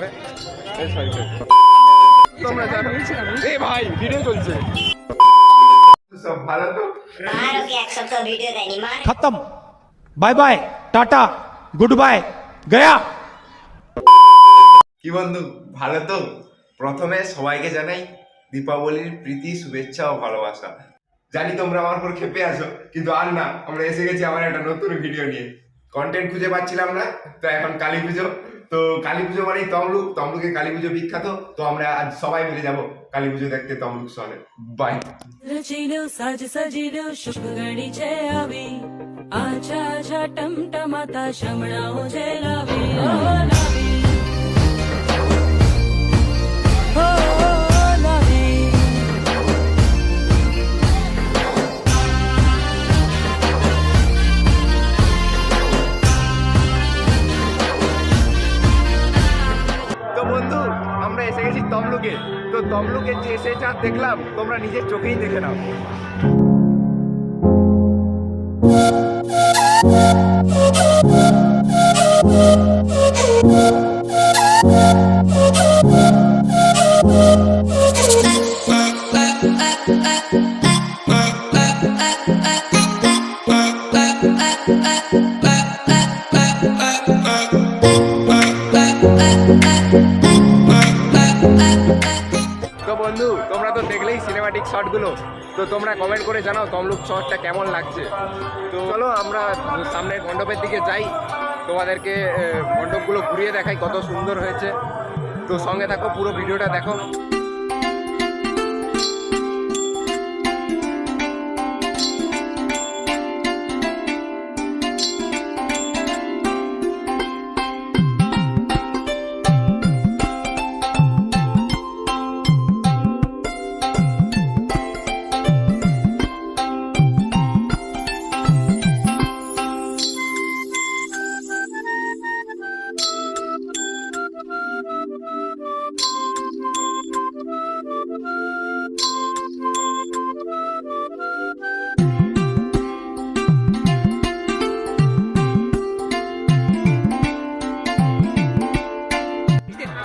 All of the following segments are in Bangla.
হবে। তোমরা জানো এ ভাই ভিডিও চলছে সব ভালো তো खत्म bye bye tata good bye गया। কি বন্ধু ভালো তো? প্রথমে সবাইকে জানাই দীপাবলির প্রীতি শুভেচ্ছা ও ভালোবাসা। জানি তোমরা আমার উপর ক্ষেপে আছো, কিন্তু আর না, আমরা এসে গেছি আমার একটা নতুন ভিডিও নিয়ে। কন্টেন্ট খুঁজে পাচ্ছিলাম না, তো এখন কালী পুজো। তো কালী পুজো মানেই তমলুক, তমলুকে কালী পুজো বিখ্যাত। তো আমরা আজ সবাই মিলে যাব কালী পুজো দেখতে তমলুক শহরে। বাই। साज सजिलो शुभ गणीचे आवी आछा आछा टमटमाता शमणा उजे लावी ओ लावी हो लावी তো বন্ধু আমরা এসে গেছি তমলুকে। তো তমলুকে যে এসে যা দেখলাম তোমরা নিজের চোখেই দেখে নাও। তো বন্ধু তোমরা তো দেখলেই সিনেমাটিক শটগুলো। তো তোমরা কমেন্ট করে জানাও তমলুক শহরটা কেমন লাগছে। তো চলো আমরা সামনের মণ্ডপের দিকে যাই, তোমাদেরকে মণ্ডপগুলো ঘুরিয়ে দেখাই কত সুন্দর হয়েছে। তো সঙ্গে থাকো, পুরো ভিডিওটা দেখো।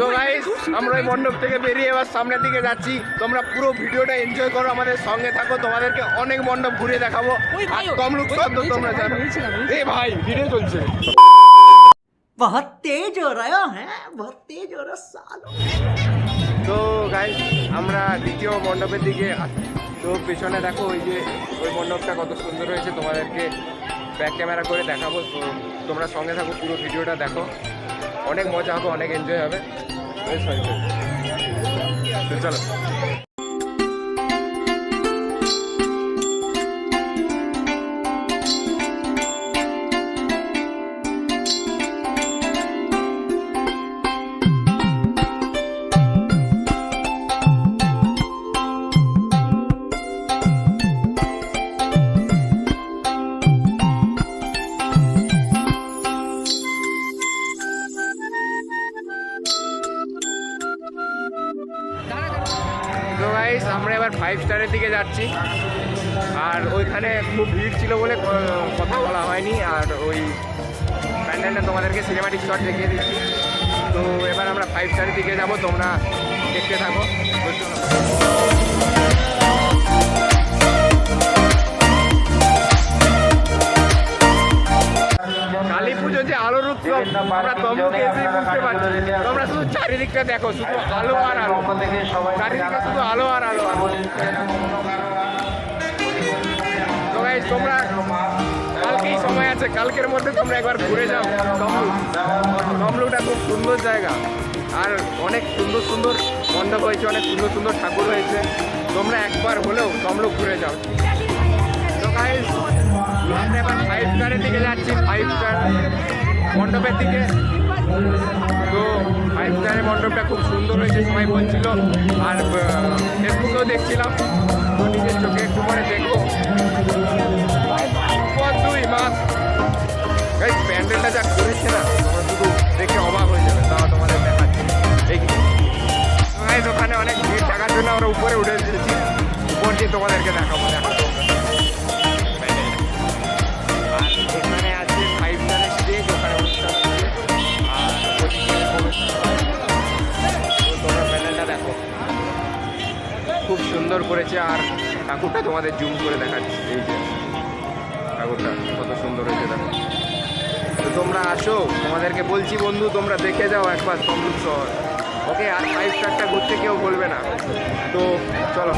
তো গাইস আমরা এই মণ্ডপ থেকে বেরিয়ে এবার সামনের দিকে যাচ্ছি। তোমরা পুরো ভিডিওটা এনজয় করো, আমাদের সঙ্গে থাকো, তোমাদেরকে অনেক মণ্ডপ ঘুরিয়ে দেখাবো। আর তমলুক শহর তো তোমরা জানো। এ ভাই ভিডিও চলছে। बहुत तेज हो रहा है, बहुत तेज हो रहा सालो। তো গাইস আমরা দ্বিতীয় মণ্ডপের দিকে তো পেছনে দেখো ওই মণ্ডপটা কত সুন্দর হয়েছে, তোমাদেরকে ব্যাক ক্যামেরা করে দেখাবো। তো তোমরা সঙ্গে থাকো, পুরো ভিডিওটা দেখো, অনেক মজা হবে, অনেক এনজয় হবে। তো চলো। তো গাইস আমরা এবার 5 স্টারের দিকে যাচ্ছি। আর ওইখানে খুব ভিড় ছিল বলে কথা বলা হয়নি। আর ওই প্যান্ডেলটা তোমাদেরকে সিনেমাটিক শট দেখিয়ে দিচ্ছি। তো এবার আমরা 5 স্টারের দিকে যাব, তোমরা দেখতে থাকো। কালী পুজো যে আলোর উৎসব আমরা তমলুকে এসেই বুঝতে পারছি। তোমরা শুধু চারিদিকটা দেখো, শুধু আলো আর আলো, চারিদিকে শুধু আলো আর আলো। তো গাইস তোমরা কালকেই সময় আছে, কালকের মধ্যে তোমরা একবার ঘুরে যাও তমলুক। তমলুকটা খুব সুন্দর জায়গা, আর অনেক সুন্দর সুন্দর মণ্ডপ হয়েছে, অনেক সুন্দর সুন্দর ঠাকুর হয়েছে। তোমরা একবার হলেও তমলুক ঘুরে যাও। তো গাইস আমরা এবার 5 স্টারের দিকে যাচ্ছি, 5 স্টার মণ্ডপের দিকে। তো 5 স্টারের মণ্ডপটা খুব সুন্দর হয়েছে সবাই বলছিল, আর ফেসবুকেও দেখছিলাম। তো নিজের চোখে একটু পরে দেখবো। 2 মাস গাইস প্যান্ডেলটা যা করেছে না, তোমরা শুধু দেখে অবাক হয়ে যাবে। তাও তোমাদের দেখাচ্ছি। ওখানে অনেক ভিড় থাকার জন্য আমরা উপরে উঠে এসেছি, উপর দিয়ে তোমাদেরকে দেখাবো। এখানে আছে 5 স্টারের স্টেজ, ওখানে অনুষ্ঠান হচ্ছে। আর সুন্দর করেছে। আর ঠাকুরটা তোমাদের জুম করে দেখাচ্ছি, এই যে ঠাকুরটা কত সুন্দর হয়েছে দেখো। তো তোমরা আসো, তোমাদেরকে বলছি বন্ধু, তোমরা দেখে যাও একবার তমলুক শহর, ওকে? আর 5 স্টারটা ঘুরতে কেউ বলবে না। তো চলো।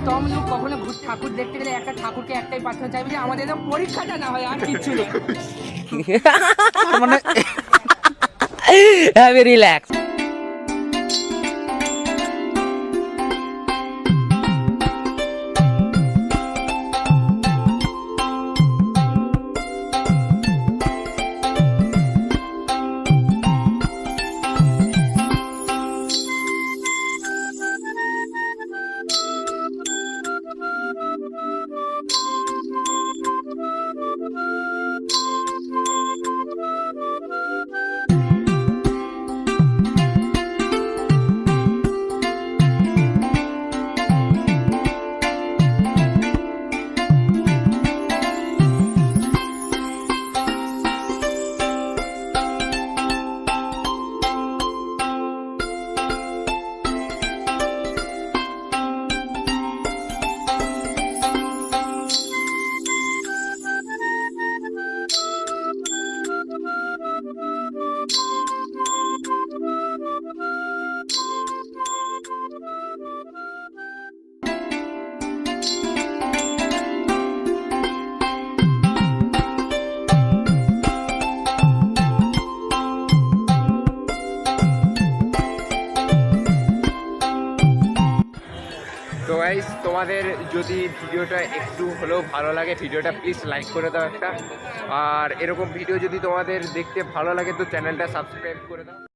তমলুক কখনো ঠাকুর দেখতে গেলে একটা ঠাকুরকে একটাই প্রার্থনা চাইবে যে আমাদের যেন পরীক্ষাটা না হয়, আর কিচ্ছু নেই। মানে হ্যাভ রিল্যাক্স। তোমাদের যদি ভিডিওটা একটু হলেও ভালো লাগে ভিডিওটা প্লিজ লাইক করে দাও একটা, আর এরকম ভিডিও যদি তোমাদের দেখতে ভালো লাগে তো চ্যানেলটা সাবস্ক্রাইব করে দাও।